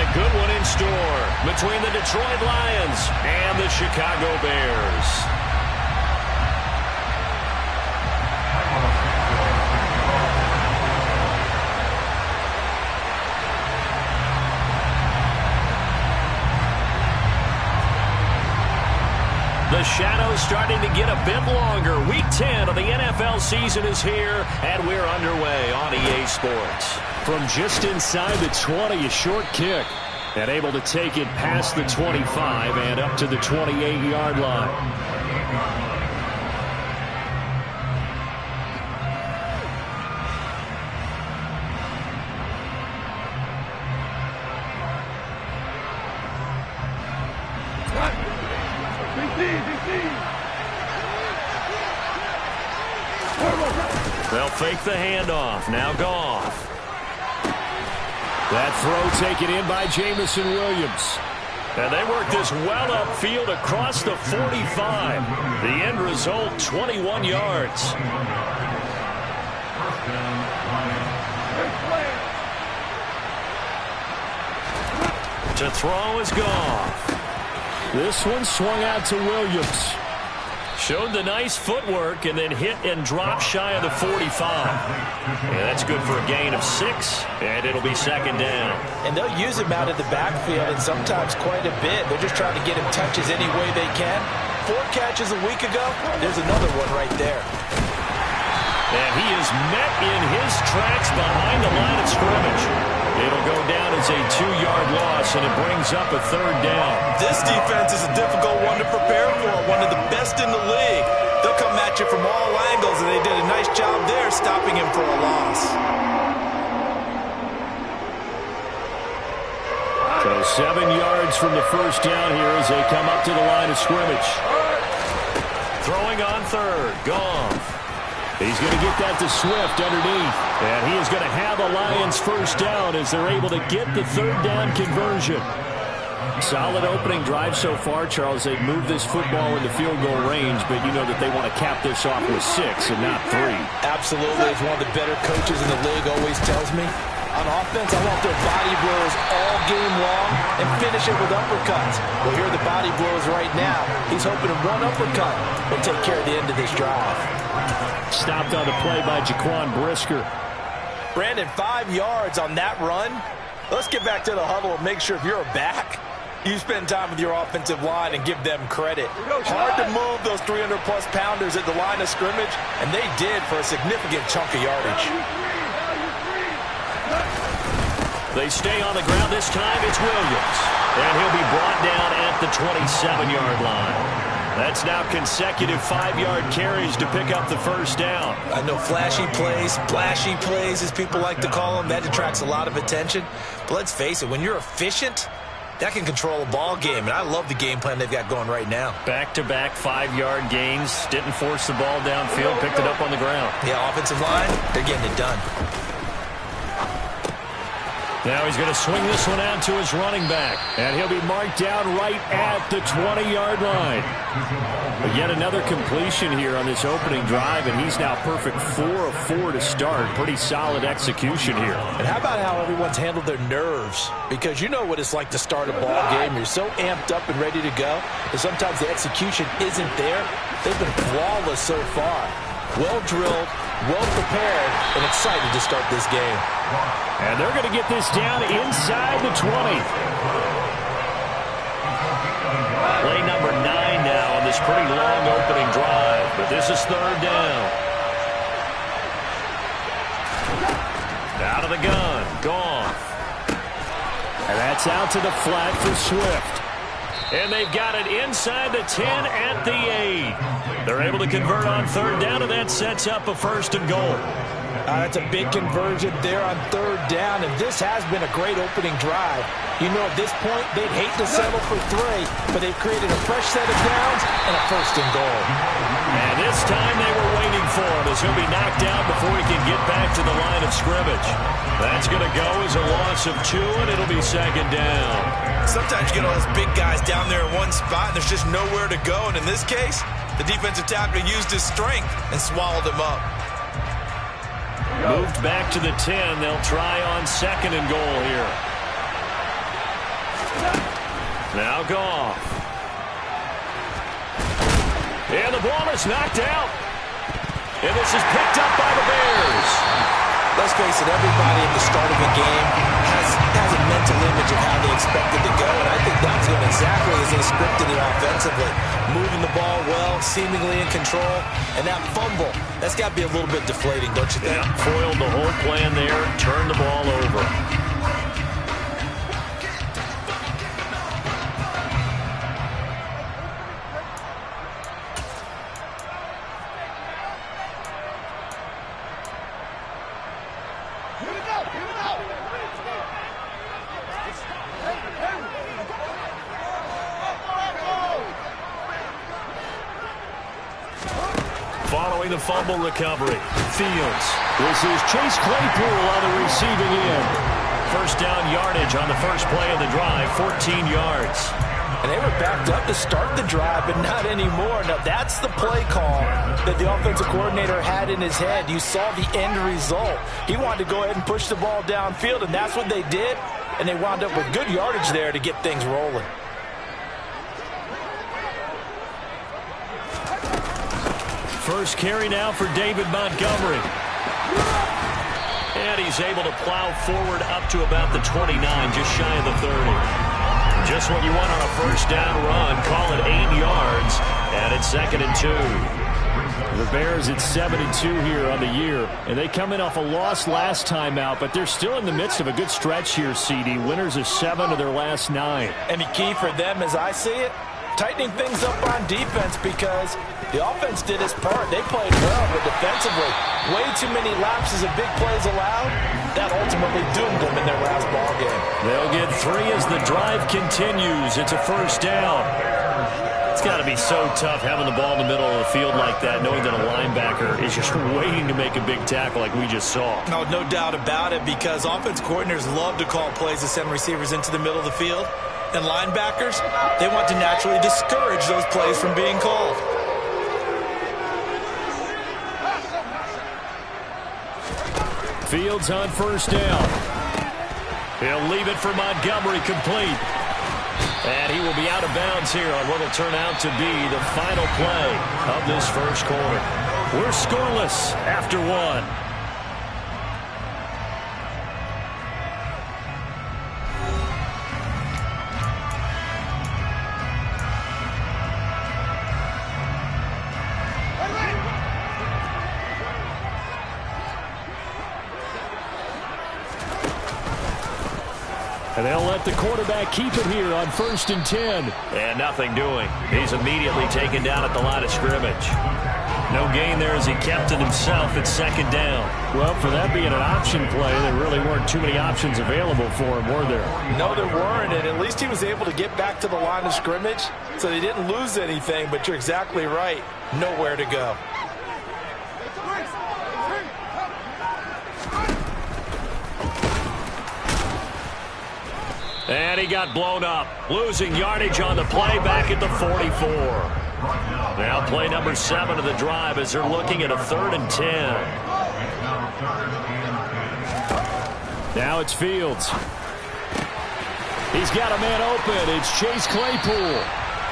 A good one in store between the Detroit Lions and the Chicago Bears. The shadow's starting to get a bit longer. Week 10 of the NFL season is here, and we're underway on EA Sports. From just inside the 20, a short kick, and able to take it past the 25 and up to the 28-yard line. They'll fake the handoff. Now Goff. That throw taken in by Jameson Williams. And they work this well upfield across the 45. The end result, 21 yards. To throw is Goff. This one swung out to Williams. Showed the nice footwork and then hit and drop shy of the 45. Yeah, that's good for a gain of 6, and it'll be second down. And they'll use him out of the backfield, and sometimes quite a bit. They're just trying to get him touches any way they can. 4 catches a week ago. There's another one right there. And he is met in his tracks behind the line of scrimmage. It'll go down as a 2-yard loss, and it brings up a third down. This defense is a difficult one to prepare for, one of the best in the league. They'll come at you from all angles, and they did a nice job there stopping him for a loss. So 7 yards from the first down here as they come up to the line of scrimmage. Throwing on third, Goff. He's going to get that to Swift underneath. And he is going to have a Lions first down as they're able to get the third down conversion. Solid opening drive so far, Charles. They've moved this football into field goal range, but you know that they want to cap this off with 6 and not 3. Absolutely. As one of the better coaches in the league always tells me, on offense, I want their body blows all game long and finish it with uppercuts. Well, here are the body blows right now. He's hoping to one uppercut will take care of the end of this drive. Stopped on the play by Jaquan Brisker. Brandon, 5 yards on that run. Let's get back to the huddle and make sure if you're a back, you spend time with your offensive line and give them credit. Hard to move those 300-plus pounders at the line of scrimmage, and they did for a significant chunk of yardage. They stay on the ground this time. It's Williams. And he'll be brought down at the 27-yard line. That's now consecutive 5-yard carries to pick up the first down. I know flashy plays, splashy plays, as people like to call them, that attracts a lot of attention. But let's face it, when you're efficient, that can control a ball game. And I love the game plan they've got going right now. Back-to-back 5-yard gains. Didn't force the ball downfield, picked it up on the ground. Yeah, offensive line, they're getting it done. Now he's going to swing this one out to his running back. And he'll be marked down right at the 20-yard line. But yet another completion here on this opening drive, and he's now perfect 4 of 4 to start. Pretty solid execution here. And how about how everyone's handled their nerves? Because you know what it's like to start a ball game. You're so amped up and ready to go, and sometimes the execution isn't there. They've been flawless so far. Well-drilled, well-prepared, and excited to start this game. And they're going to get this down inside the 20. Play number 9 now on this pretty long opening drive, but this is third down. Out of the gun, Goff. And that's out to the flat for Swift. And they've got it inside the 10 at the 8. They're able to convert on third down, and that sets up a first and goal. That's a big conversion there on third down, and this has been a great opening drive. You know, at this point, they'd hate to settle for 3, but they've created a fresh set of downs and a first and goal. And this time they were waiting for him as he'll be knocked out before he can get back to the line of scrimmage. That's going to go as a loss of 2, and it'll be second down. Sometimes you get all those big guys down there in one spot, and there's just nowhere to go. And in this case, the defensive tackle used his strength and swallowed him up. Moved back to the 10. They'll try on second and goal here. Now Goff. And the ball is knocked out. And this is picked up by the Bears. Let's face it, everybody at the start of a game has a mental image of how they expect it to go, and I think that's going exactly as they scripted it offensively. Moving the ball well, seemingly in control, and that fumble, that's got to be a little bit deflating, don't you think? Yeah, foiled the whole plan there, turned the ball over. Following the fumble recovery, Fields. This is Chase Claypool on the receiving end. First down yardage on the first play of the drive, 14 yards. And they were backed up to start the drive, but not anymore. Now, that's the play call that the offensive coordinator had in his head. You saw the end result. He wanted to go ahead and push the ball downfield, and that's what they did. And they wound up with good yardage there to get things rolling. First carry now for David Montgomery. And he's able to plow forward up to about the 29, just shy of the 30. Just what you want on a first down run. Call it 8 yards. And it's 2nd and 2. The Bears at 7-2 here on the year. And they come in off a loss last time out, but they're still in the midst of a good stretch here, CD. Winners of 7 of their last 9. And the key for them, as I see it, tightening things up on defense, because the offense did its part. They played well, but defensively, way too many lapses of big plays allowed. That ultimately doomed them in their last ball game. They'll get 3 as the drive continues. It's a first down. It's got to be so tough having the ball in the middle of the field like that, knowing that a linebacker is just waiting to make a big tackle like we just saw. No doubt about it, because offense coordinators love to call plays to send receivers into the middle of the field. And linebackers, they want to naturally discourage those plays from being called. Fields on first down. He'll leave it for Montgomery, complete. And he will be out of bounds here on what will turn out to be the final play of this first quarter. We're scoreless after 1. And they'll let the quarterback keep it here on 1st and 10. And nothing doing. He's immediately taken down at the line of scrimmage. No gain there as he kept it himself at 2nd down. Well, for that being an option play, there really weren't too many options available for him, were there? No, there weren't, and at least he was able to get back to the line of scrimmage, so they didn't lose anything, but you're exactly right. Nowhere to go. And he got blown up, losing yardage on the play back at the 44. Now play number 7 of the drive as they're looking at a 3rd and 10. Now it's Fields. He's got a man open. It's Chase Claypool.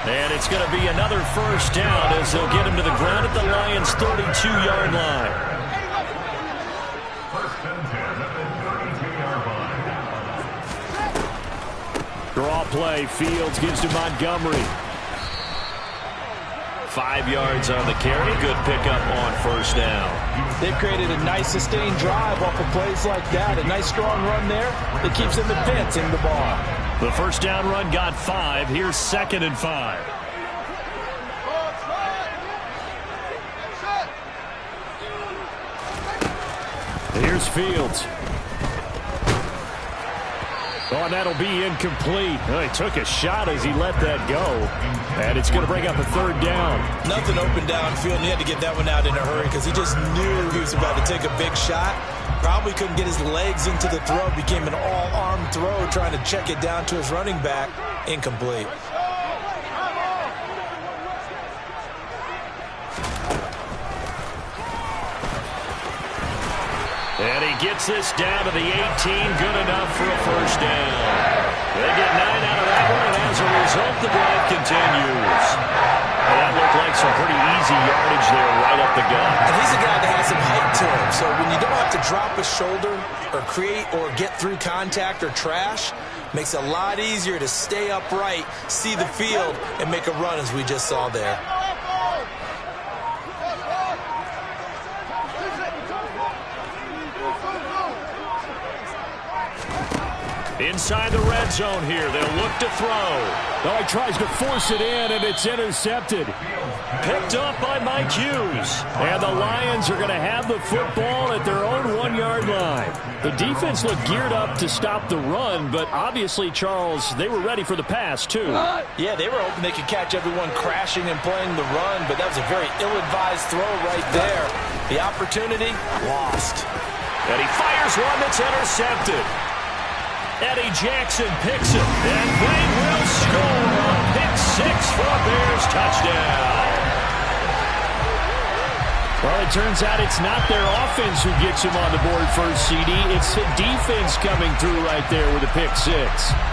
And it's going to be another first down as they'll get him to the ground at the Lions' 32-yard line. Draw play. Fields gives to Montgomery. 5 yards on the carry. Good pickup on first down. They've created a nice sustained drive off of plays like that. A nice strong run there that keeps them advancing the ball. The first down run got 5. Here's 2nd and 5. Here's Fields. Oh, and that'll be incomplete. Well, he took a shot as he let that go. And it's going to bring up a 3rd down. Nothing open downfield, and he had to get that one out in a hurry because he just knew he was about to take a big shot. Probably couldn't get his legs into the throw. Became an all-arm throw, trying to check it down to his running back. Incomplete. And he gets this down to the 18. Good enough for a first down. They get 9 out of that one, and as a result, easy yardage there right up the gut. And he's a guy that has some height to him. So when you don't have to drop a shoulder or create or get through contact or trash, makes it a lot easier to stay upright, see the field, and make a run as we just saw there. Inside the red zone here, they'll look to throw. Oh, he tries to force it in, and it's intercepted. Picked up by Mike Hughes. And the Lions are going to have the football at their own 1-yard line. The defense looked geared up to stop the run, but obviously, Charles, they were ready for the pass, too. Yeah, they were hoping they could catch everyone crashing and playing the run, but that was a very ill-advised throw right there. The opportunity, lost. And he fires one that's intercepted. Eddie Jackson picks it, and they will score on pick 6 for a Bears touchdown. Well, it turns out it's not their offense who gets him on the board first, CD. It's the defense coming through right there with a pick 6.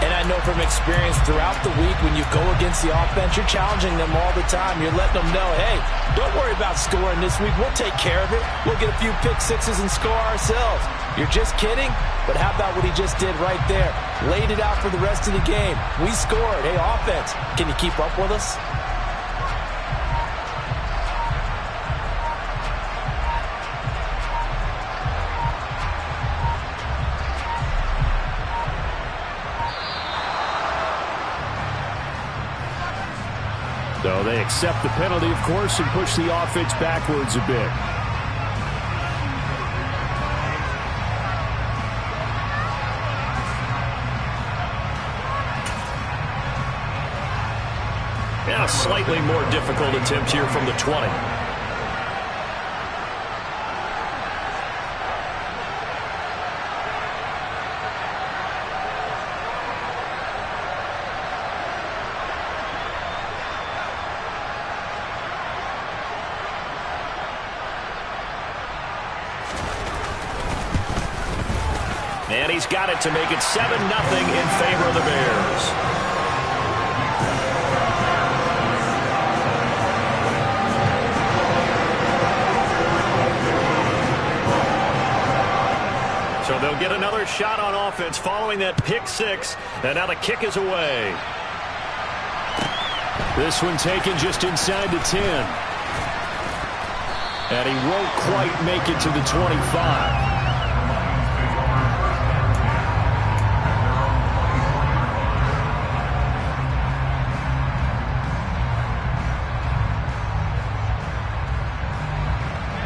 And I know from experience throughout the week when you go against the offense, you're challenging them all the time. You're letting them know, hey, don't worry about scoring this week. We'll take care of it. We'll get a few pick 6s and score ourselves. You're just kidding? But how about what he just did right there? Laid it out for the rest of the game. We scored. Hey, offense, can you keep up with us? So they accept the penalty, of course, and push the offense backwards a bit. And a slightly more difficult attempt here from the 20. And he's got it to make it 7-0 in favor of the Bears. So they'll get another shot on offense following that pick 6. And now the kick is away. This one taken just inside the 10. And he won't quite make it to the 25.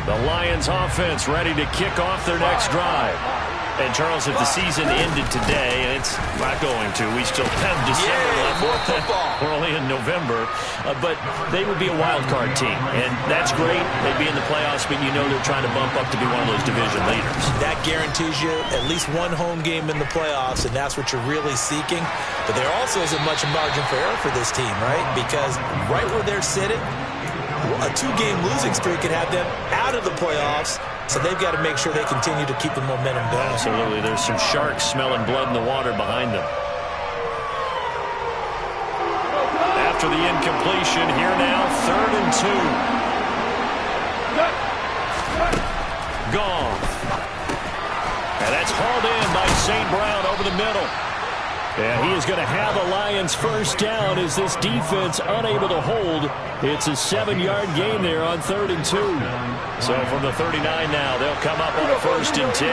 The Lions offense ready to kick off their next drive. And, Charles, if the season ended today, and it's not going to, we still have December left. More football. We're only in November. But they would be a wild card team. And that's great. They'd be in the playoffs, but you know they're trying to bump up to be one of those division leaders. That guarantees you at least one home game in the playoffs, and that's what you're really seeking. But there also isn't much margin for error for this team, right? Because right where they're sitting, a 2-game losing streak could have them out of the playoffs, so they've got to make sure they continue to keep the momentum going. Absolutely. There's some sharks smelling blood in the water behind them. After the incompletion, here now, 3rd and 2. Gone. And that's hauled in by St. Brown over the middle. And he is going to have a Lions first down as this defense unable to hold. It's a 7-yard gain there on 3rd and 2. So from the 39 now, they'll come up on a 1st and 10.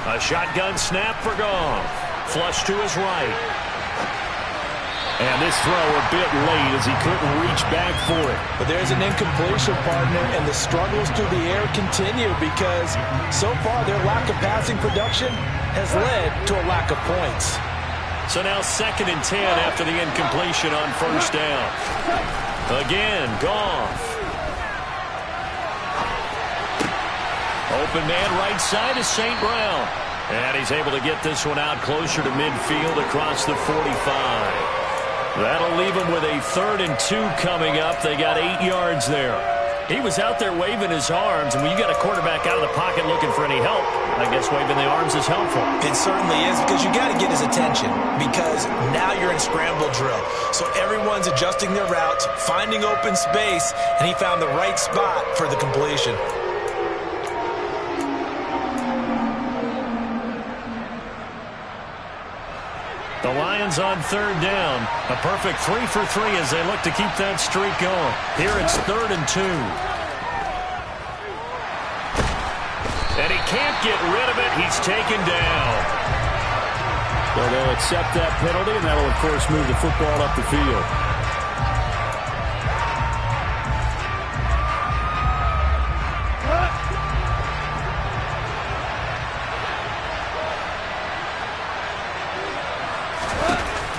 A shotgun snap for Goff. Flush to his right. And this throw a bit late as he couldn't reach back for it. But there's an incompletion, partner, and the struggles through the air continue because so far their lack of passing production has led to a lack of points. So now 2nd and 10 after the incompletion on 1st down. Again, Goff. Open man right side is St. Brown. And he's able to get this one out closer to midfield across the 45. That'll leave them with a 3rd and 2 coming up. They got 8 yards there. He was out there waving his arms, and when you got a quarterback out of the pocket looking for any help, I guess waving the arms is helpful. It certainly is, because you got to get his attention, because now you're in scramble drill. So everyone's adjusting their routes, finding open space, and he found the right spot for the completion. The Lions on third down. A perfect 3 for 3 as they look to keep that streak going. Here it's 3rd and 2. And he can't get rid of it. He's taken down. So they'll accept that penalty, and that'll, of course, move the football up the field.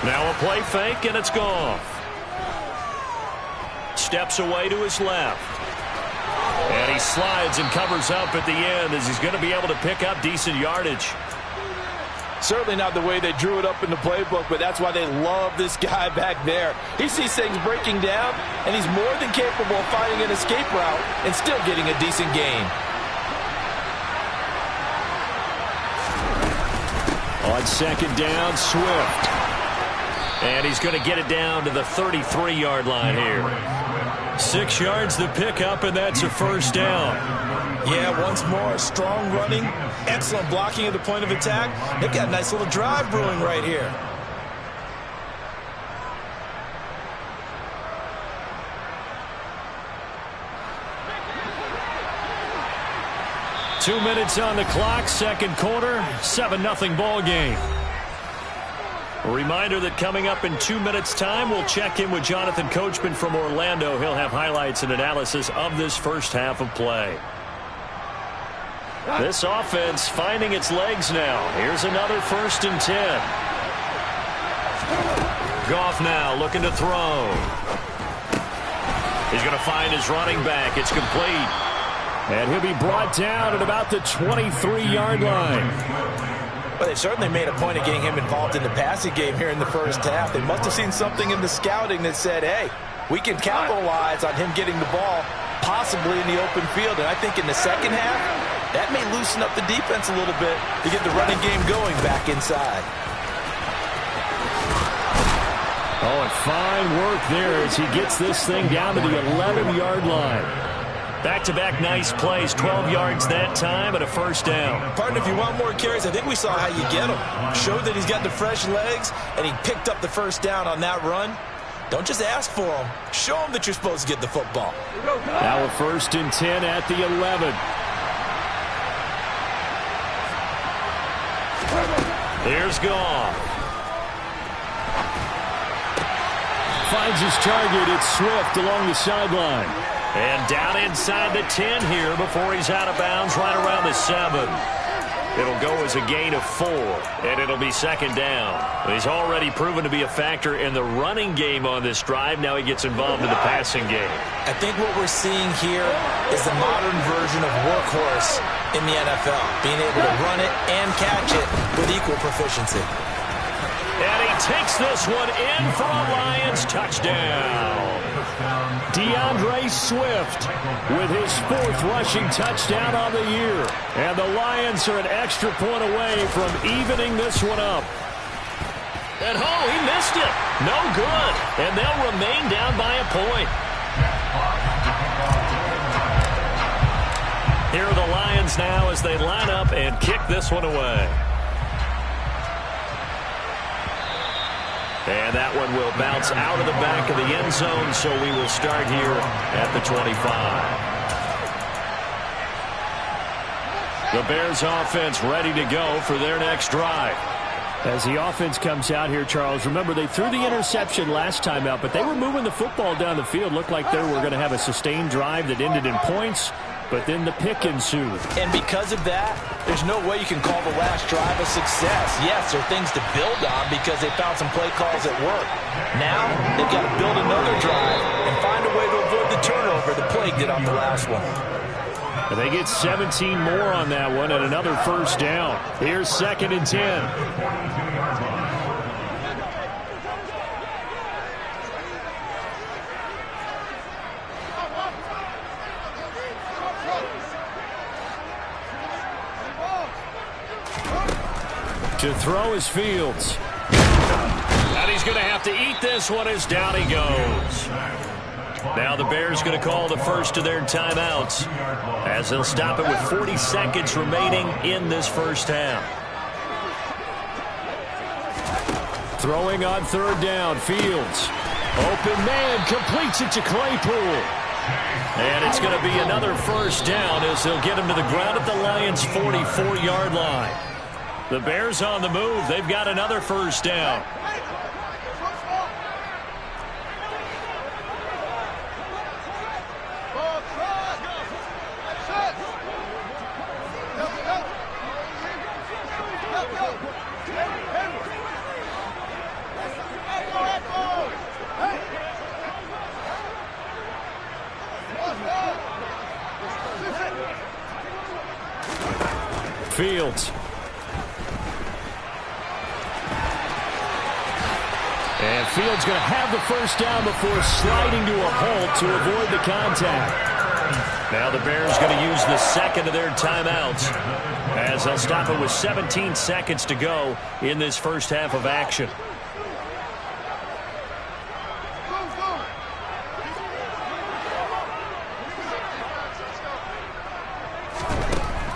Now a play fake, and it's gone. Steps away to his left. And he slides and covers up at the end as he's going to be able to pick up decent yardage. Certainly not the way they drew it up in the playbook, but that's why they love this guy back there. He sees things breaking down, and he's more than capable of finding an escape route and still getting a decent gain. On second down, Swift. And he's going to get it down to the 33-yard line here. 6 yards the pickup, and that's a first down. Yeah, once more, strong running, excellent blocking at the point of attack. They've got a nice little drive brewing right here. Two minutes on the clock, second quarter, 7-0 ball game. A reminder that coming up in 2 minutes' time, we'll check in with Jonathan Coachman from Orlando. He'll have highlights and analysis of this first half of play. This offense finding its legs now. Here's another 1st and 10. Goff now looking to throw. He's going to find his running back. It's complete. And he'll be brought down at about the 23-yard line. Well, they certainly made a point of getting him involved in the passing game here in the first half. They must have seen something in the scouting that said, hey, we can capitalize on him getting the ball, possibly in the open field. And I think in the second half, that may loosen up the defense a little bit to get the running game going back inside. Oh, and fine work there as he gets this thing down to the 11-yard line. Back-to-back nice plays, 12 yards that time and a first down. Partner, if you want more carries, I think we saw how you get him. Showed that he's got the fresh legs, and he picked up the first down on that run. Don't just ask for him. Show him that you're supposed to get the football. Now a 1st and 10 at the 11. Here's Goff. Finds his target. It's Swift along the sideline. And down inside the 10 here before he's out of bounds right around the 7. It'll go as a gain of 4, and it'll be second down. He's already proven to be a factor in the running game on this drive. Now he gets involved in the passing game. I think what we're seeing here is the modern version of workhorse in the NFL, being able to run it and catch it with equal proficiency. And he takes this one in for a Lions touchdown. DeAndre Swift with his 4th rushing touchdown on the year. And the Lions are an extra point away from evening this one up. And oh, he missed it. No good. And they'll remain down by a point. Here are the Lions now as they line up and kick this one away. And that one will bounce out of the back of the end zone, so we will start here at the 25. The Bears offense ready to go for their next drive. As the offense comes out here, Charles, remember they threw the interception last time out, but they were moving the football down the field. Looked like they were going to have a sustained drive that ended in points, but then the pick ensued. And because of that, there's no way you can call the last drive a success. Yes, there are things to build on because they found some play calls that work. Now, they've got to build another drive and find a way to avoid the turnover the plague did on the last one. And they get 17 more on that one and another first down. Here's 2nd and 10. To throw is Fields. And he's going to have to eat this one as down he goes. Now the Bears going to call the first of their timeouts as they'll stop it with 40 seconds remaining in this first half. Throwing on third down, Fields. Open man, completes it to Claypool. And it's going to be another first down as they'll get him to the ground at the Lions' 44-yard line. The Bears on the move. They've got another first down. Fields. And Fields going to have the first down before sliding to a halt to avoid the contact. Now the Bears going to use the second of their timeouts as they'll stop it with 17 seconds to go in this first half of action.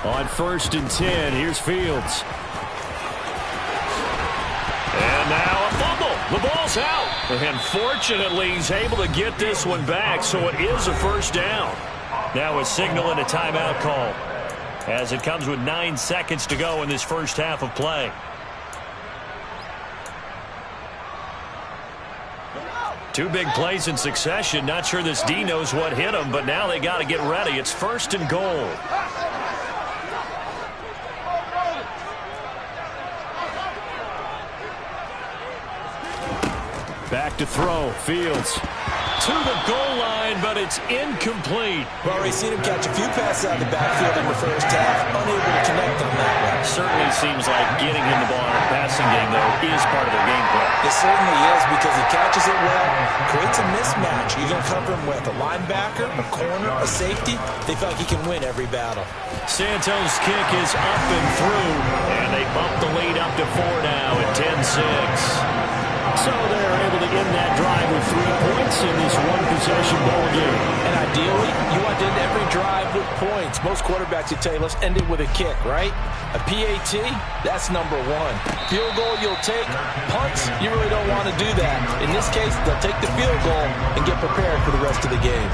On 1st and 10, here's Fields. And now a fumble. The ball's out. And fortunately, he's able to get this one back, so it is a first down. Now a signal and a timeout call as it comes with 9 seconds to go in this first half of play. Two big plays in succession. Not sure this D knows what hit him, but now they got to get ready. It's 1st and goal. Back to throw. Fields to the goal line, but it's incomplete. Well, we've seen him catch a few passes out of the backfield in the first half, unable to connect on that one. Certainly seems like getting him the ball in a passing game, though, is part of their game plan. It certainly is because he catches it well, creates a mismatch. You can cover him with a linebacker, a corner, a safety. They feel like he can win every battle. Santos' kick is up and through, and they bump the lead up to 4 now at 10-6. So they're able to end that drive with 3 points in this one-possession ball game. And ideally, you want to end every drive with points. Most quarterbacks would tell you, let's end it with a kick, right? A PAT, that's number 1. Field goal, you'll take. Punts, you really don't want to do that. In this case, they'll take the field goal and get prepared for the rest of the game.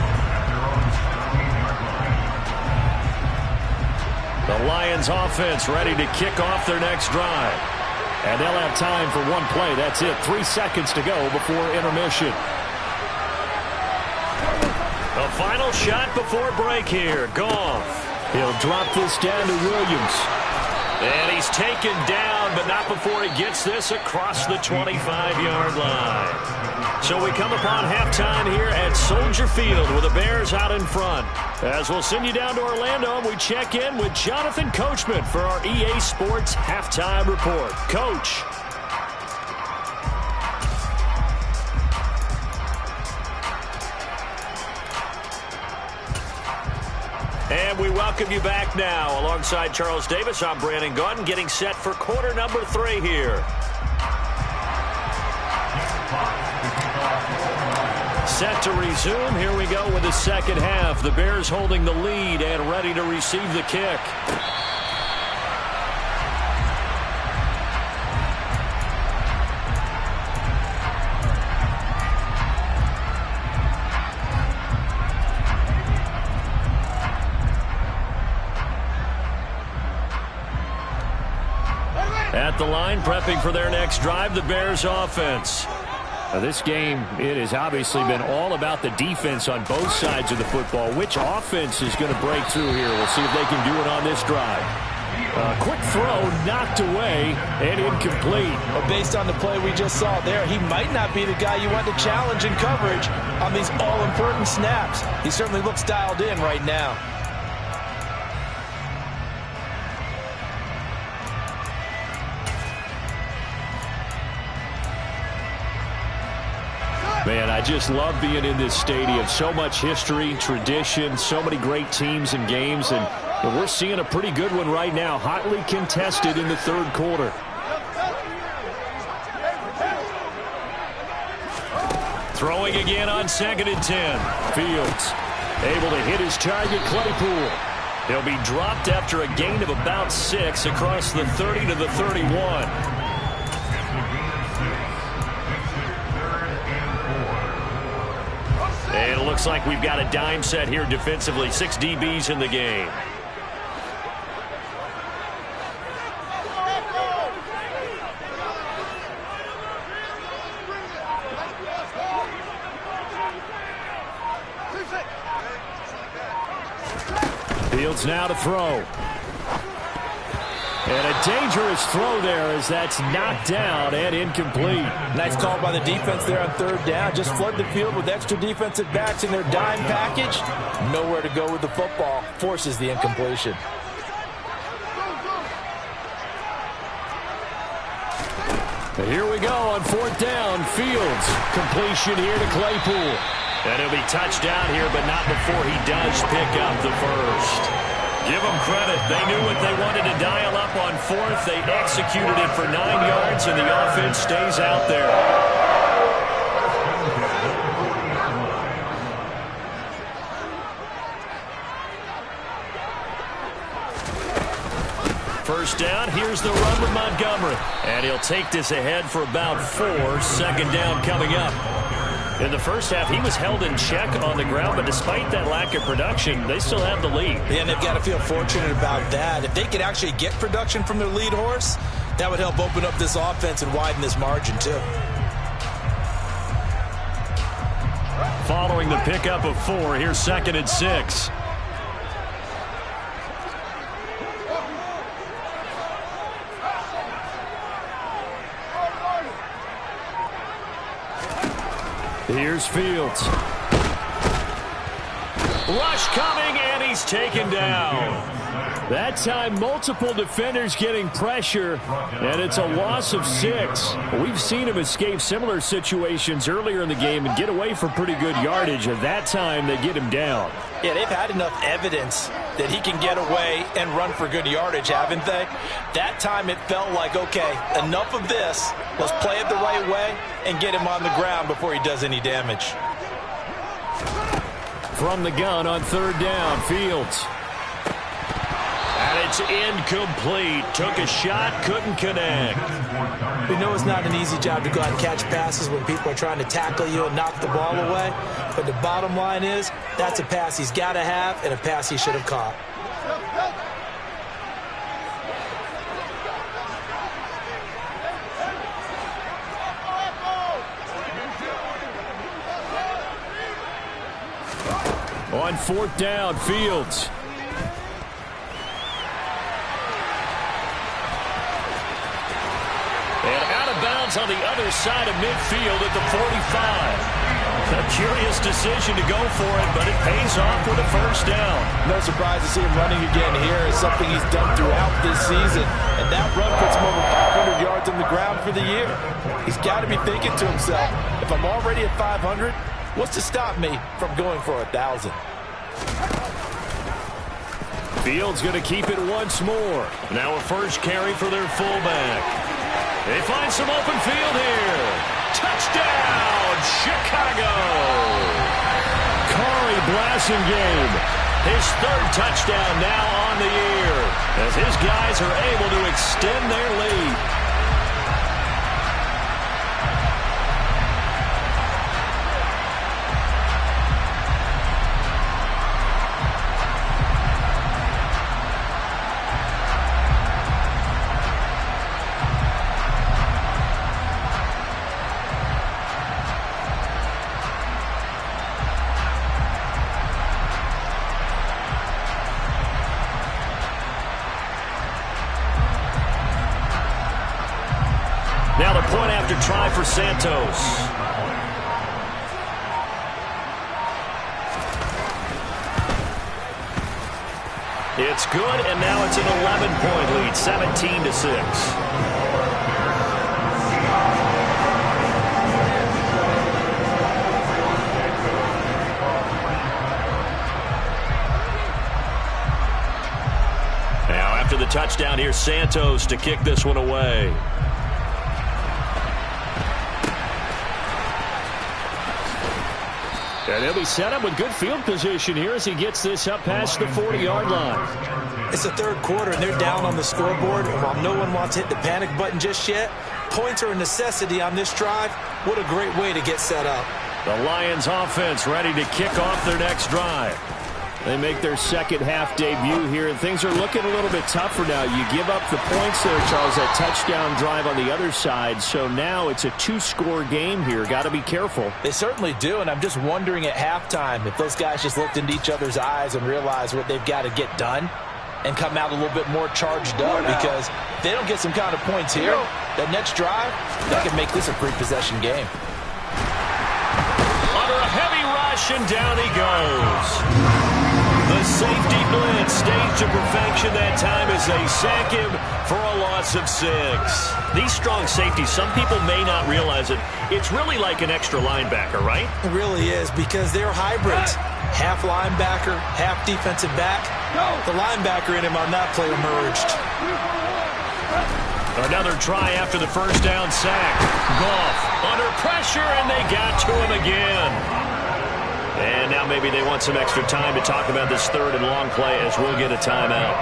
The Lions offense ready to kick off their next drive. And they'll have time for one play. That's it. 3 seconds to go before intermission. The final shot before break here. Goff. He'll drop this down to Williams. And he's taken down, but not before he gets this across the 25-yard line. So we come upon halftime here at Soldier Field with the Bears out in front. As we'll send you down to Orlando, and we check in with Jonathan Coachman for our EA Sports Halftime Report. Coach. And we welcome you back now. Alongside Charles Davis, I'm Brandon Gaudin, getting set for quarter number 3 here. Set to resume. Here we go with the second half. The Bears holding the lead and ready to receive the kick. At the line, prepping for their next drive, the Bears offense. Now this game, it has obviously been all about the defense on both sides of the football. Which offense is going to break through here? We'll see if they can do it on this drive. Quick throw, knocked away, and incomplete. But based on the play we just saw there, he might not be the guy you want to challenge in coverage on these all-important snaps. He certainly looks dialed in right now. Man, I just love being in this stadium. So much history, tradition, so many great teams and games, and we're seeing a pretty good one right now, hotly contested in the third quarter. Throwing again on 2nd and 10. Fields able to hit his target, Claypool. He'll be dropped after a gain of about 6 across the 30 to the 31. And it looks like we've got a dime set here defensively. 6 DBs in the game. Fields now to throw. And a dangerous throw there as that's knocked down and incomplete. Nice call by the defense there on 3rd down. Just flood the field with extra defensive backs in their dime package. Nowhere to go with the football. Forces the incompletion. But here we go on 4th down. Fields. Completion here to Claypool. And he'll be touched down here, but not before he does pick up the first. Give them credit. They knew what they wanted to dial up on 4th. They executed it for 9 yards, and the offense stays out there. First down, here's the run with Montgomery. And he'll take this ahead for about 4. 2nd down coming up. In the first half, he was held in check on the ground, but despite that lack of production, they still have the lead. Yeah, and they've got to feel fortunate about that. If they could actually get production from their lead horse, that would help open up this offense and widen this margin, too. Following the pickup of 4, here's 2nd and 6. Here's Fields. Rush coming, and he's taken down. That time, multiple defenders getting pressure, and it's a loss of 6. We've seen him escape similar situations earlier in the game and get away for pretty good yardage, and that time they get him down. Yeah, they've had enough evidence that he can get away and run for good yardage, haven't they? That time it felt like, okay, enough of this. Let's play it the right way and get him on the ground before he does any damage. From the gun on 3rd down, Fields. And it's incomplete. Took a shot, couldn't connect. We know it's not an easy job to go out and catch passes when people are trying to tackle you and knock the ball away. But the bottom line is, that's a pass he's got to have and a pass he should have caught. On 4th down, Fields. And out of bounds on the other side of midfield at the 45. A curious decision to go for it, but it pays off with a first down. No surprise to see him running again here. It's something he's done throughout this season. And that run puts him over 500 yards on the ground for the year. He's got to be thinking to himself, if I'm already at 500, what's to stop me from going for 1,000? Fields going to keep it once more. Now a first carry for their fullback. They find some open field here. Touchdown, Chicago! Corey Blasingame, his 3rd touchdown now on the year, as his guys are able to extend their lead. Now the point after try for Santos. It's good, and now it's an 11-point lead, 17-6. Now after the touchdown, here's Santos to kick this one away. And he'll be set up with good field position here as he gets this up past the 40-yard line. It's the third quarter, and they're down on the scoreboard. And while no one wants to hit the panic button just yet, points are a necessity on this drive. What a great way to get set up. The Lions offense ready to kick off their next drive. They make their second half debut here, and things are looking a little bit tougher now. You give up the points there, Charles, that touchdown drive on the other side. So now it's a two-score game here. Got to be careful. They certainly do, and I'm just wondering at halftime if those guys just looked into each other's eyes and realized what they've got to get done and come out a little bit more charged up, because if they don't get some kind of points here, that next drive, they can make this a three-possession game. Under a heavy rush, and down he goes. The safety blitz staged to perfection that time as they sack him for a loss of 6. These strong safeties, some people may not realize it. It's really like an extra linebacker, right? It really is, because they're hybrids. Half linebacker, half defensive back. The linebacker in him on that play emerged. Another try after the first down sack. Goff under pressure, and they got to him again. And now maybe they want some extra time to talk about this third and long play, as we'll get a timeout.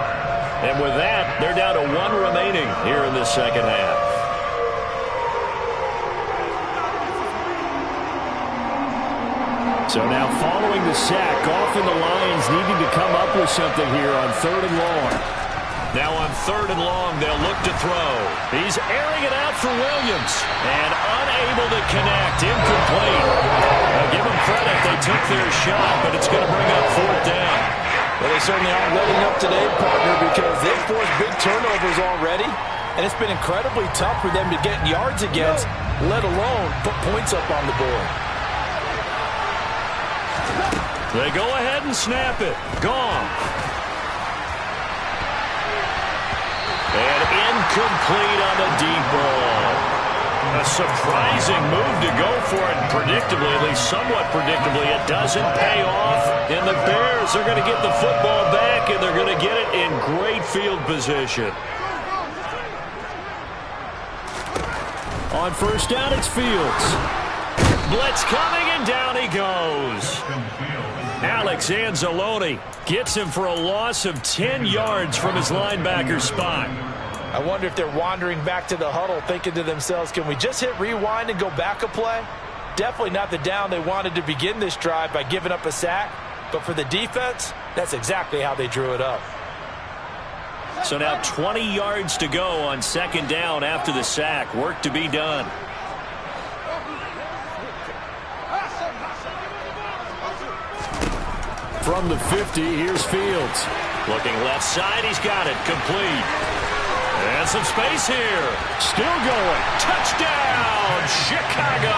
And with that, they're down to 1 remaining here in this second half. So now following the sack, Goff and the Lions needing to come up with something here on third and long. Now on third and long, they'll look to throw. He's airing it out for Williams, and unable to connect, incomplete. Now give them credit, they took their shot, but it's going to bring up fourth down. Well, they certainly aren't letting up today, partner, because they've forced big turnovers already, and it's been incredibly tough for them to get yards against, let alone put points up on the board. They go ahead and snap it. Gone. And incomplete on the deep ball. A surprising move to go for it. Predictably, at least somewhat predictably, it doesn't pay off. And the Bears are going to get the football back, and they're going to get it in great field position. On first down, it's Fields. Blitz coming, and down he goes. Alex Anzalone gets him for a loss of 10 yards from his linebacker spot. I wonder if they're wandering back to the huddle thinking to themselves, can we just hit rewind and go back a play? Definitely not the down they wanted to begin this drive by giving up a sack. But for the defense, that's exactly how they drew it up. So now 20 yards to go on second down after the sack. Work to be done. From the 50, here's Fields. Looking left side, he's got it. Complete. And some space here. Still going. Touchdown, Chicago.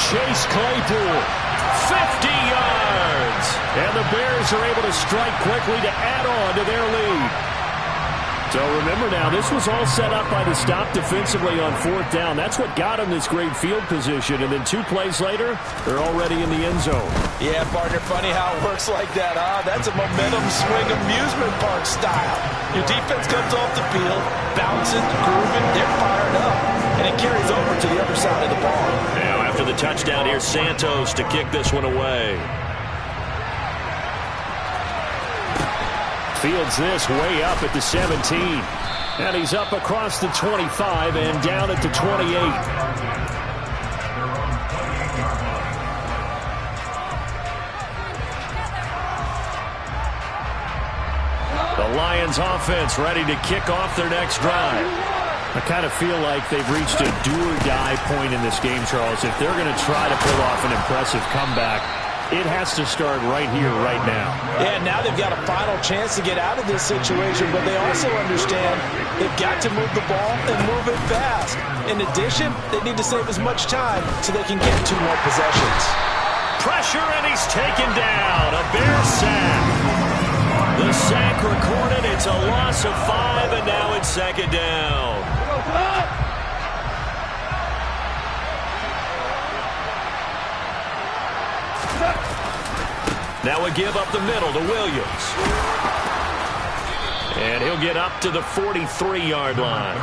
Chase Claypool, 50 yards. And the Bears are able to strike quickly to add on to their lead. So remember now, this was all set up by the stop defensively on fourth down. That's what got them this great field position. And then 2 plays later, they're already in the end zone. Yeah, partner, funny how it works like that, huh? That's a momentum swing amusement park style. Your defense comes off the field, bouncing, grooving, they're fired up. And it carries over to the other side of the ball. Now after the touchdown, here's Santos to kick this one away. Fields this way up at the 17. And he's up across the 25 and down at the 28. The Lions offense ready to kick off their next drive. I kind of feel like they've reached a do-or-die point in this game, Charles. If they're going to try to pull off an impressive comeback, it has to start right here, right now. Yeah, now they've got a final chance to get out of this situation, but they also understand they've got to move the ball and move it fast. In addition, they need to save as much time so they can get 2 more possessions. Pressure, and he's taken down. A Bear sack. The sack recorded. It's a loss of 5, and now it's second down. Now we give up the middle to Williams. And he'll get up to the 43-yard line.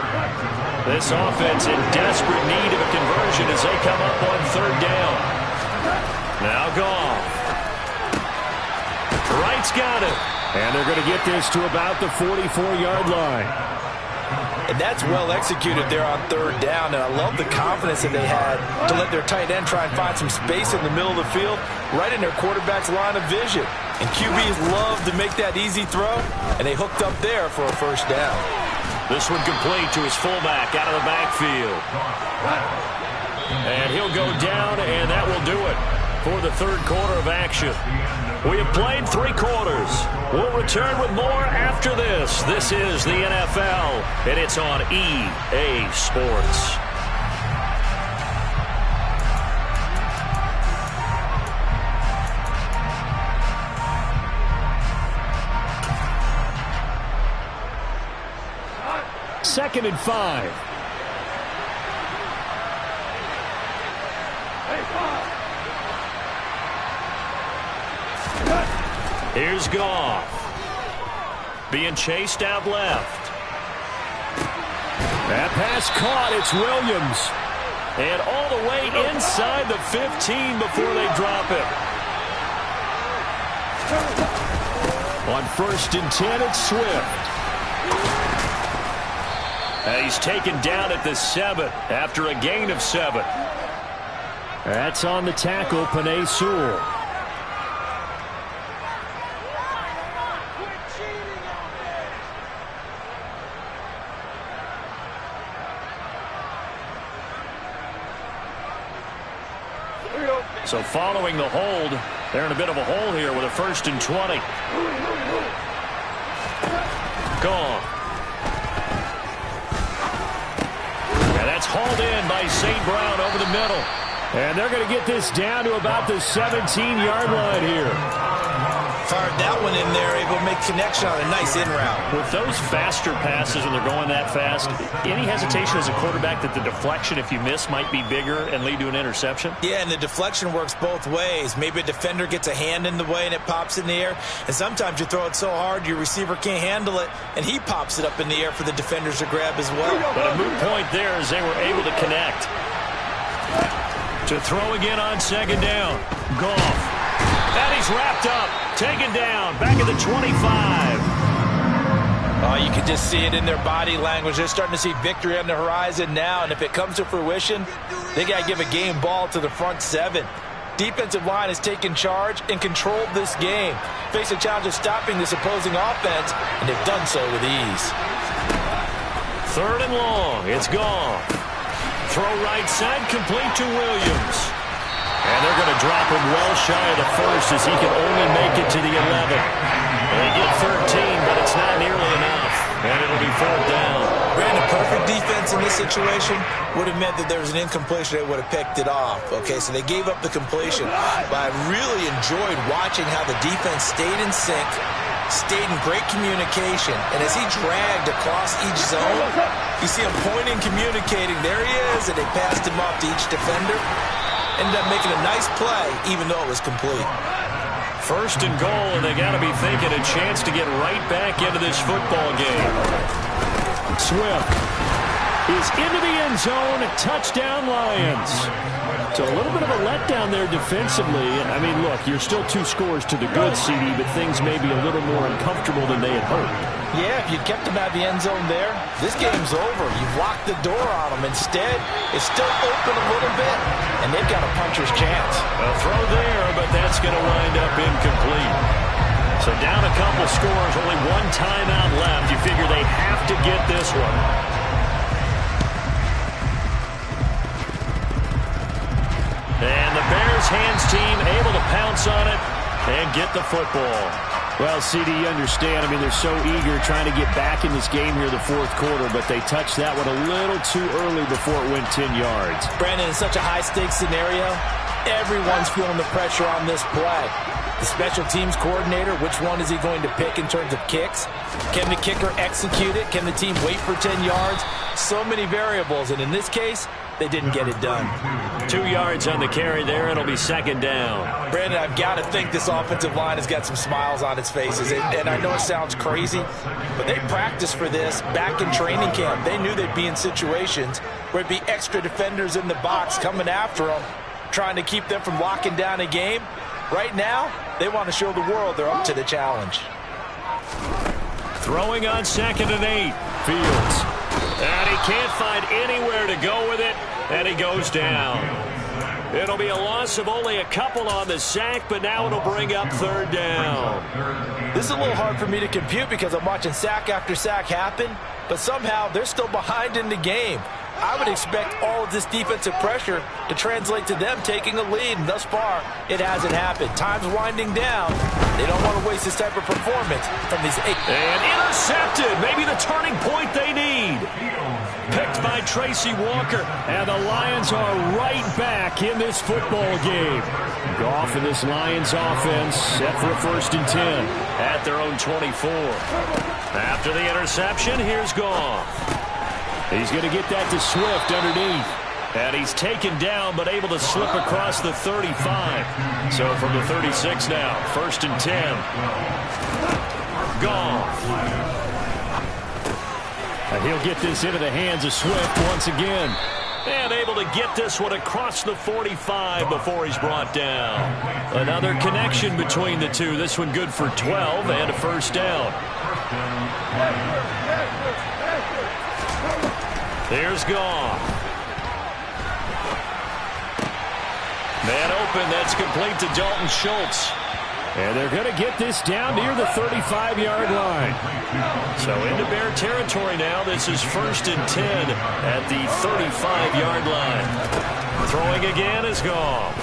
This offense in desperate need of a conversion as they come up on third down. Now Goff. Wright's got it. And they're going to get this to about the 44-yard line. And that's well executed there on third down. And I love the confidence that they had to let their tight end try and find some space in the middle of the field, right in their quarterback's line of vision. And QBs love to make that easy throw, and they hooked up there for a first down. This one complete to his fullback out of the backfield. And he'll go down, and that will do it for the third quarter of action. We have played 3 quarters. We'll return with more after this. This is the NFL, and it's on EA Sports. Second and 5. Here's Goff. Being chased out left. That pass caught. It's Williams. And all the way inside the 15 before they drop it. On 1st and 10, it's Swift. And he's taken down at the 7 after a gain of 7. That's on the tackle, Penei Sewell. So following the hold, they're in a bit of a hole here with a 1st and 20. Gone. And that's hauled in by St. Brown over the middle. And they're going to get this down to about the 17-yard line here. Fired that one in there, able to make connection on a nice in route. With those faster passes when they're going that fast, any hesitation as a quarterback that the deflection, if you miss, might be bigger and lead to an interception? Yeah, and the deflection works both ways. Maybe a defender gets a hand in the way and it pops in the air. And sometimes you throw it so hard your receiver can't handle it, and he pops it up in the air for the defenders to grab as well. But a moot point there as they were able to connect. To throw again on 2nd down. Goff. And he's wrapped up. Taken down. Back at the 25. Oh, you can just see it in their body language. They're starting to see victory on the horizon now. And if it comes to fruition, they got to give a game ball to the front 7. Defensive line has taken charge and controlled this game. Face a challenge of stopping this opposing offense, and they've done so with ease. 3rd and long. It's gone. Throw right side, complete to Williams. And they're going to drop him well shy of the 1st as he can only make it to the 11. They get 13, but it's not nearly enough. And it'll be 4th down. Brandon, perfect defense in this situation would have meant that there was an incompletion. They would have picked it off. Okay, so they gave up the completion. But I really enjoyed watching how the defense stayed in sync, stayed in great communication. And as he dragged across each zone, you see him pointing, communicating. There he is, and they passed him off to each defender. Ended up making a nice play, even though it was complete. 1st and goal, and they got to be thinking a chance to get right back into this football game. Swift is into the end zone. Touchdown, Lions. So a little bit of a letdown there defensively. I mean, look, you're still 2 scores to the good, CD, but things may be a little more uncomfortable than they had hoped. Yeah, if you kept them out of the end zone there, this game's over. You've locked the door on them. Instead, it's still open a little bit, and they've got a puncher's chance. A throw there, but that's going to wind up incomplete. So down a couple scores, only 1 timeout left. You figure they have to get this one. And the Bears hands team able to pounce on it and get the football. Well, CD, you understand. I mean, they're so eager trying to get back in this game here the 4th quarter, but they touched that one a little too early before it went 10 yards. Brandon, in such a high-stakes scenario, everyone's feeling the pressure on this play. The special teams coordinator, which one is he going to pick in terms of kicks? Can the kicker execute it? Can the team wait for 10 yards? So many variables, and in this case, they didn't get it done. 2 yards on the carry there. It'll be 2nd down. Brandon, I've got to think this offensive line has got some smiles on its faces. And I know it sounds crazy, but they practiced for this back in training camp. They knew they'd be in situations where it'd be extra defenders in the box coming after them, trying to keep them from locking down a game. Right now, they want to show the world they're up to the challenge. Throwing on 2nd and 8. Fields. And he can't find anywhere to go with it, and he goes down. It'll be a loss of only a couple on the sack, but now it'll bring up 3rd down. This is a little hard for me to compute because I'm watching sack after sack happen, but somehow they're still behind in the game. I would expect all of this defensive pressure to translate to them taking a lead, and thus far, it hasn't happened. Time's winding down. They don't want to waste this type of performance from these 8. And intercepted. Maybe the turning point they need. Picked by Tracy Walker, and the Lions are right back in this football game. Goff in this Lions offense set for a 1st and 10 at their own 24. After the interception, here's Goff. He's going to get that to Swift underneath. And he's taken down, but able to slip across the 35. So from the 36 now, 1st and 10. Goff. And he'll get this into the hands of Swift once again. And able to get this one across the 45 before he's brought down. Another connection between the two. This one good for 12 and a 1st down. Here's Goff. Man open, that's complete to Dalton Schultz. And they're going to get this down near the 35-yard line. So into Bear territory now. This is 1st and 10 at the 35-yard line. Throwing again is Goff.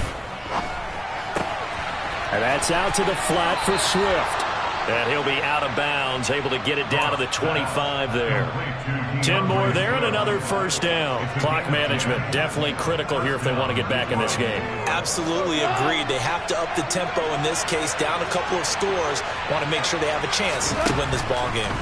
And that's out to the flat for Swift. And he'll be out of bounds, able to get it down to the 25 there. 10 more there and another 1st down. Clock management definitely critical here if they want to get back in this game. Absolutely agreed. They have to up the tempo in this case, down a couple of scores. Want to make sure they have a chance to win this ball game.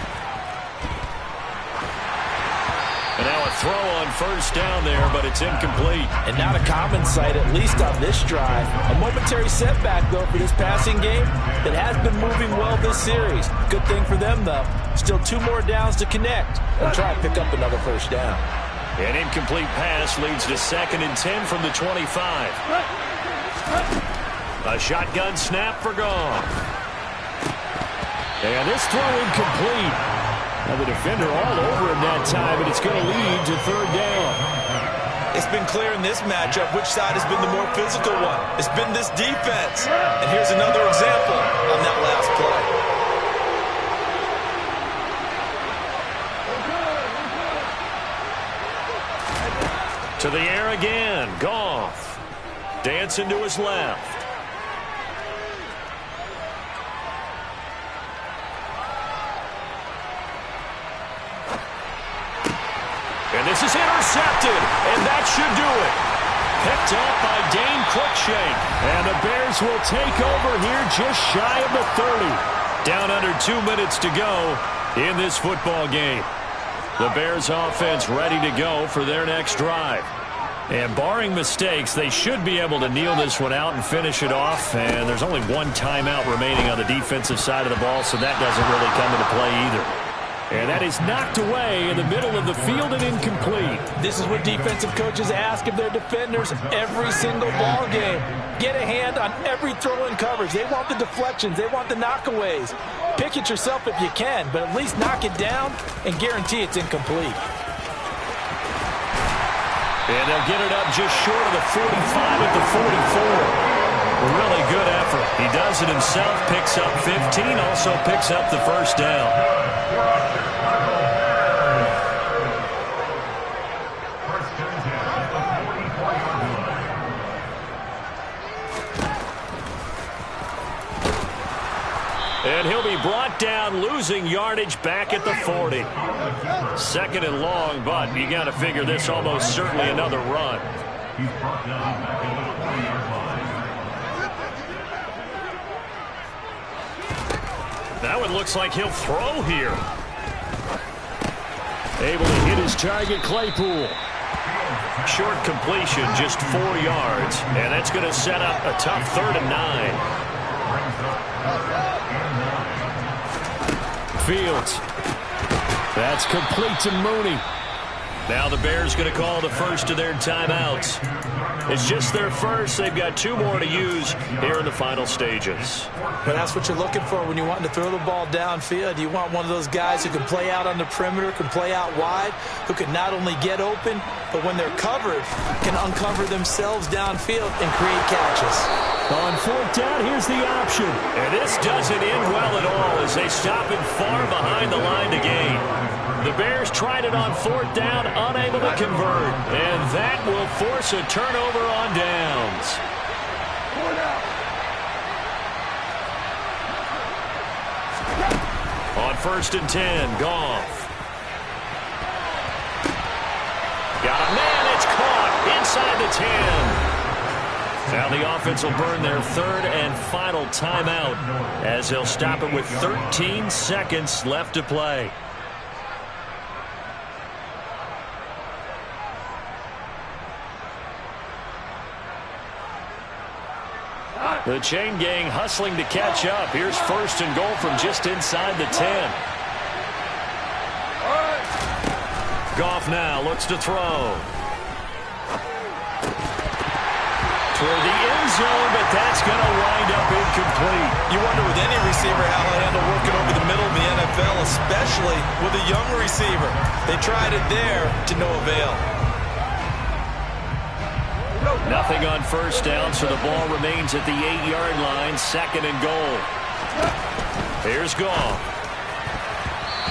And now a throw on 1st down there, but it's incomplete. And not a common sight, at least on this drive. A momentary setback, though, for this passing game that has been moving well this series. Good thing for them, though. Still 2 more downs to connect and try to pick up another 1st down. An incomplete pass leads to 2nd and 10 from the 25. A shotgun snap for Goff. And this throw incomplete. Now the defender all over him that time, and it's going to lead to 3rd down. It's been clear in this matchup which side has been the more physical one. It's been this defense. And here's another example on that last play. To the air again. Goff. Dancing to his left. And this is intercepted, and that should do it. Picked up by Dane Cruikshank. And the Bears will take over here just shy of the 30. Down under 2 minutes to go in this football game. The Bears offense ready to go for their next drive. And barring mistakes, they should be able to kneel this one out and finish it off. And there's only 1 timeout remaining on the defensive side of the ball, so that doesn't really come into play either. And that is knocked away in the middle of the field and incomplete. This is what defensive coaches ask of their defenders every single ball game. Get a hand on every throw in coverage. They want the deflections. They want the knockaways. Pick it yourself if you can, but at least knock it down and guarantee it's incomplete. And they'll get it up just short of the 45 at the 44. A really good effort. He does it himself, picks up 15, also picks up the 1st down. And he'll be brought down, losing yardage back at the 40. 2nd and long, but you got to figure this almost certainly another run. Now it looks like he'll throw here. Able to hit his target, Claypool. Short completion, just 4 yards. And that's going to set up a tough 3rd and 9. Fields. That's complete to Mooney. Now the Bears going to call the first of their timeouts. It's just their first. They've got 2 more to use here in the final stages. But that's what you're looking for when you want to throw the ball downfield. You want one of those guys who can play out on the perimeter, can play out wide, who can not only get open, but when they're covered, can uncover themselves downfield and create catches. On 4th down, here's the option. And this doesn't end well at all as they stop it far behind the line to gain. The Bears tried it on 4th down, unable to convert. And that will force a turnover on downs. On 1st and 10, Goff. Got a man, it's caught inside the 10. Now the offense will burn their 3rd and final timeout as they'll stop it with 13 seconds left to play. The chain gang hustling to catch up. Here's 1st and goal from just inside the 10. Goff now looks to throw. Toward the end zone, but that's going to wind up incomplete. You wonder with any receiver how he'll handle working over the middle of the NFL, especially with a young receiver. They tried it there to no avail. Nothing on 1st down, so the ball remains at the 8-yard line, 2nd and goal. Here's Goff.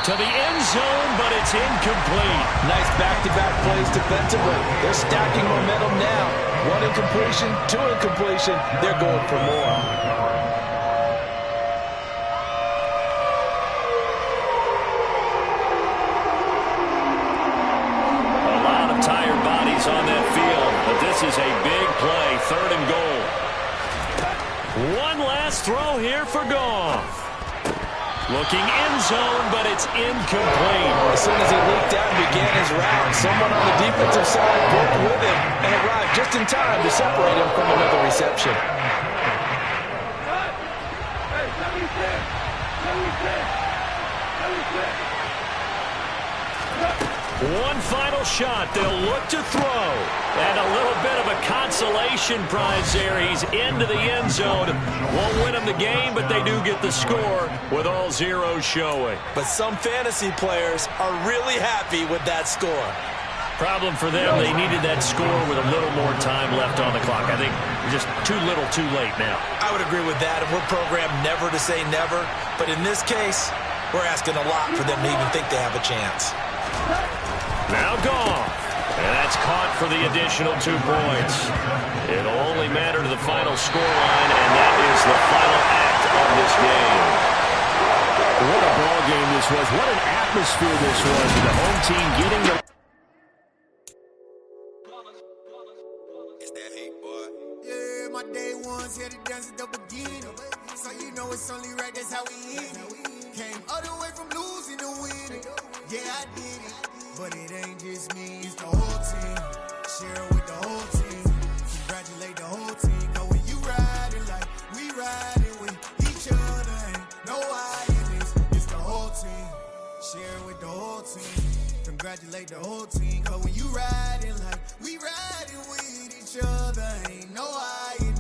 To the end zone, but it's incomplete. Nice back-to-back plays defensively. They're stacking momentum now. 1 incompletion, 2 incompletion. They're going for more. A lot of tired bodies on that field, but this is a big play, 3rd and goal. One last throw here for Goff. Looking end zone, but it's incomplete. As soon as he leaked out and began his route, someone on the defensive side broke with him and arrived just in time to separate him from another reception. One final shot. They'll look to throw. And a little bit of a consolation prize there. He's into the end zone. Won't win them the game, but they do get the score with all zeros showing. But some fantasy players are really happy with that score. Problem for them, they needed that score with a little more time left on the clock. I think just too little too late now. I would agree with that, and we're programmed never to say never. But in this case, we're asking a lot for them to even think they have a chance. Now Goff. And that's caught for the additional 2 points. It'll only matter to the final scoreline, and that is the final act of this game. What a ball game this was. What an atmosphere this was. The home team getting the... It's that hate, boy. Yeah, my day ones here to dance at the beginning. So you know it's only right, that's how we hit it. Came all the way from losing to winning. Yeah, I did it. But it ain't just me, it's the whole team. Share it with the whole team. Congratulate the whole team. Cause when you riding like we riding with each other, ain't no hiding. It's the whole team. Share it with the whole team. Congratulate the whole team. Cause when you riding like we riding with each other, ain't no hiding.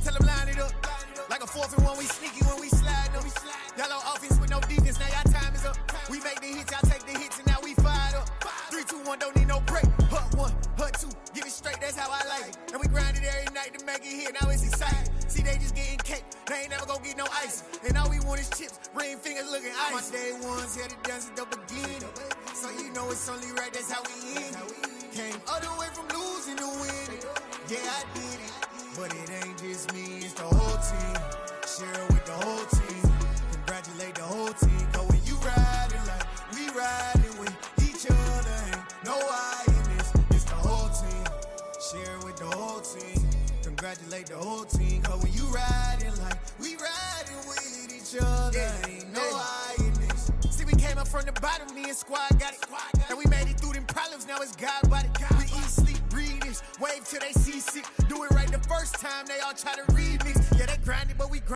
Tell them line it up. Like a 4th and 1, we sneaky when we slide them. Y'all on offense with no defense, now y'all time is up. We make the hits, y'all take the hits, and now we fired up. 3, 2, 1, don't need no break. Hut 1, hut 2, give it straight, that's how I like it. And we grind it every night to make it hit, now it's exciting. See, they just getting cake, they ain't never gonna get no ice. And all we want is chips, ring fingers looking ice. My day ones here to dance at the beginning. So you know it's only right, that's how we end it. Came all the way from losing to winning. Yeah, I did it. But it ain't just me, it's the whole team. Share it with the whole team. Congratulate the whole team. Cause when you riding like we riding with each other, ain't no hiding. It's the whole team. Share it with the whole team. Congratulate the whole team. Cause when you riding like we riding with each other, ain't no hiding. See, we came up from the bottom, me and squad got it. And we made it through them problems, now it's God body. We eat, sleep, breathe this. Wave till they see sick. Do it right the first time, they all try to remix. Yeah, they grinded, but we grind.